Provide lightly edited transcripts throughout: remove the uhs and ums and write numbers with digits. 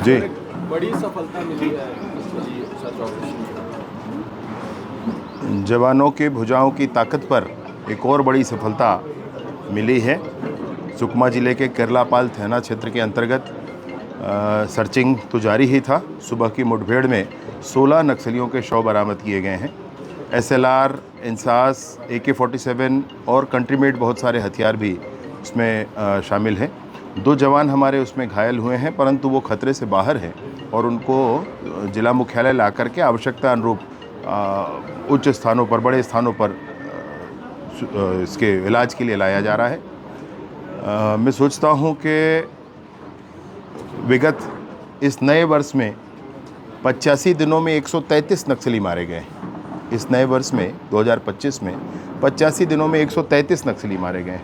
जी, बड़ी सफलता मिली है सर्च ऑपरेशन। जवानों के भुजाओं की ताकत पर एक और बड़ी सफलता मिली है। सुकमा ज़िले के केरलापाल थाना क्षेत्र के अंतर्गत सर्चिंग तो जारी ही था। सुबह की मुठभेड़ में 16 नक्सलियों के शव बरामद किए गए हैं। SLR, इंसास, AK-47 और कंट्रीमेड बहुत सारे हथियार भी उसमें शामिल हैं। 2 जवान हमारे उसमें घायल हुए हैं, परंतु वो खतरे से बाहर हैं और उनको जिला मुख्यालय ला करके आवश्यकता अनुरूप उच्च स्थानों पर, बड़े स्थानों पर इसके इलाज के लिए लाया जा रहा है। मैं सोचता हूँ कि विगत इस नए वर्ष में 85 दिनों में 133 नक्सली मारे गए। इस नए वर्ष में 2025 में 85 दिनों में 133 नक्सली मारे गए।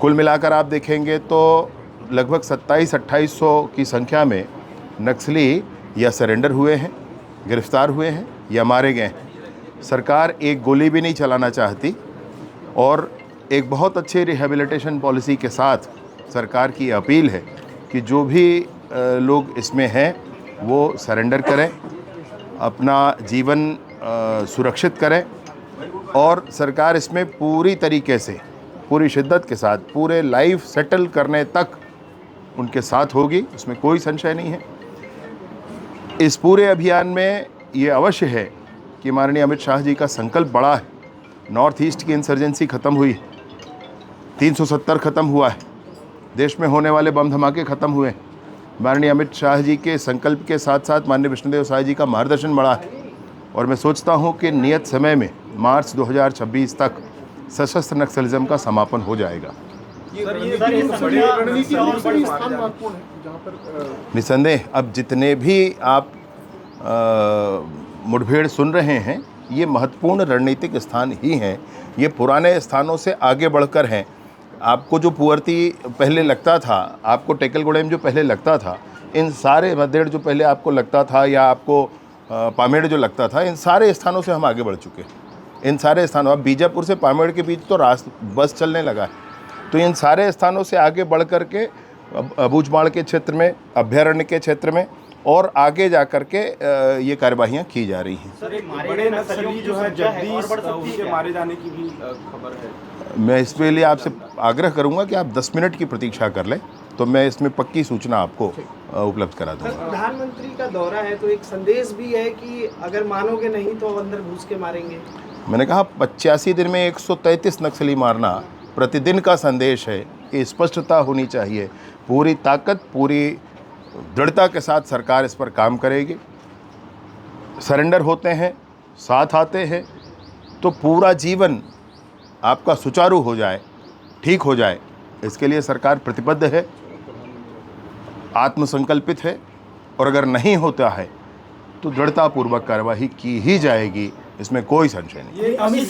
कुल मिलाकर आप देखेंगे तो लगभग 27-2800 की संख्या में नक्सली या सरेंडर हुए हैं, गिरफ्तार हुए हैं या मारे गए हैं। सरकार एक गोली भी नहीं चलाना चाहती और एक बहुत अच्छे रिहेबिलिटेशन पॉलिसी के साथ सरकार की अपील है कि जो भी लोग इसमें हैं वो सरेंडर करें, अपना जीवन सुरक्षित करें और सरकार इसमें पूरी तरीके से, पूरी शिद्दत के साथ, पूरे लाइफ सेटल करने तक उनके साथ होगी, उसमें कोई संशय नहीं है। इस पूरे अभियान में ये अवश्य है कि माननीय अमित शाह जी का संकल्प बड़ा है। नॉर्थ ईस्ट की इंसर्जेंसी ख़त्म हुई, 370 ख़त्म हुआ है, देश में होने वाले बम धमाके ख़त्म हुए। माननीय अमित शाह जी के संकल्प के साथ साथ माननीय विष्णुदेव साय जी का मार्गदर्शन बड़ा है और मैं सोचता हूं कि नियत समय में मार्च 2026 तक सशस्त्र नक्सलिज्म का समापन हो जाएगा। निसंदेह अब जितने भी आप मुठभेड़ सुन रहे हैं ये महत्वपूर्ण रणनीतिक स्थान ही हैं। ये पुराने स्थानों से आगे बढ़कर हैं। आपको जो पुअर्ती पहले लगता था, आपको टेकलगुड़ेम जो पहले लगता था, इन सारे मदेड़ जो पहले आपको लगता था या आपको पामेड़ जो लगता था, इन सारे स्थानों से हम आगे बढ़ चुके हैं। इन सारे स्थानों, अब बीजापुर से पामेड़ के बीच तो बस चलने लगा है। तो इन सारे स्थानों से आगे बढ़ कर के अबूझमाड़ के क्षेत्र में, अभ्यारण्य के क्षेत्र में और आगे जा कर के ये कार्यवाहियाँ की जा रही हैं। सर, एक बड़े नक्सली जो है जगदीश, उसके मारे जाने की भी खबर है। मैं इसके लिए आपसे आग्रह करूंगा कि आप 10 मिनट की प्रतीक्षा कर लें, तो मैं इसमें पक्की सूचना आपको उपलब्ध करा दूंगा। प्रधानमंत्री का दौरा है तो एक संदेश भी है कि अगर मानोगे नहीं तो अंदर घुस के मारेंगे। मैंने कहा 85 दिन में 133 नक्सली मारना प्रतिदिन का संदेश है कि स्पष्टता होनी चाहिए। पूरी ताकत, पूरी दृढ़ता के साथ सरकार इस पर काम करेगी। सरेंडर होते हैं, साथ आते हैं तो पूरा जीवन आपका सुचारू हो जाए, ठीक हो जाए, इसके लिए सरकार प्रतिबद्ध है, आत्मसंकल्पित है और अगर नहीं होता है तो दृढ़तापूर्वक कार्यवाही की ही जाएगी, इसमें कोई संशय नहीं। ये अमित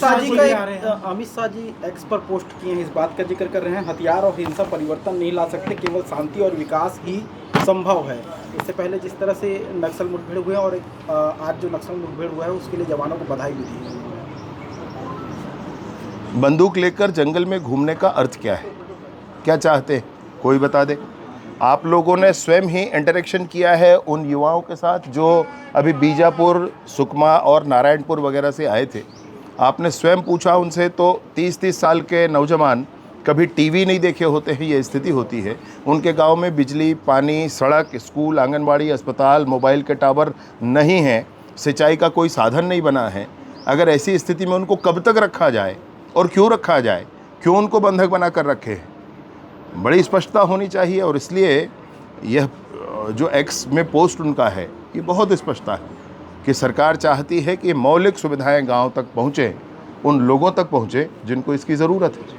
शाह जी एक्स पर पोस्ट किए हैं, इस बात का जिक्र कर रहे हैं हथियार और हिंसा परिवर्तन नहीं ला सकते, केवल शांति और विकास ही संभव है। इससे पहले जिस तरह से नक्सल मुठभेड़ हुए और आज जो नक्सल मुठभेड़ हुआ है उसके लिए जवानों को बधाई भी दी है। बंदूक लेकर जंगल में घूमने का अर्थ क्या है, क्या चाहते हैं, कोई बता दे। आप लोगों ने स्वयं ही इंटरेक्शन किया है उन युवाओं के साथ जो अभी बीजापुर, सुकमा और नारायणपुर वगैरह से आए थे। आपने स्वयं पूछा उनसे तो 30-30 साल के नौजवान कभी टीवी नहीं देखे होते हैं, ये स्थिति होती है। उनके गांव में बिजली, पानी, सड़क, स्कूल, आंगनबाड़ी, अस्पताल, मोबाइल के टावर नहीं हैं, सिंचाई का कोई साधन नहीं बना है। अगर ऐसी स्थिति में उनको कब तक रखा जाए और क्यों रखा जाए, क्यों उनको बंधक बना कर रखे हैं, बड़ी स्पष्टता होनी चाहिए। और इसलिए यह जो एक्स में पोस्ट उनका है ये बहुत स्पष्टता है कि सरकार चाहती है कि मौलिक सुविधाएं गांव तक पहुँचें, उन लोगों तक पहुँचें जिनको इसकी ज़रूरत है।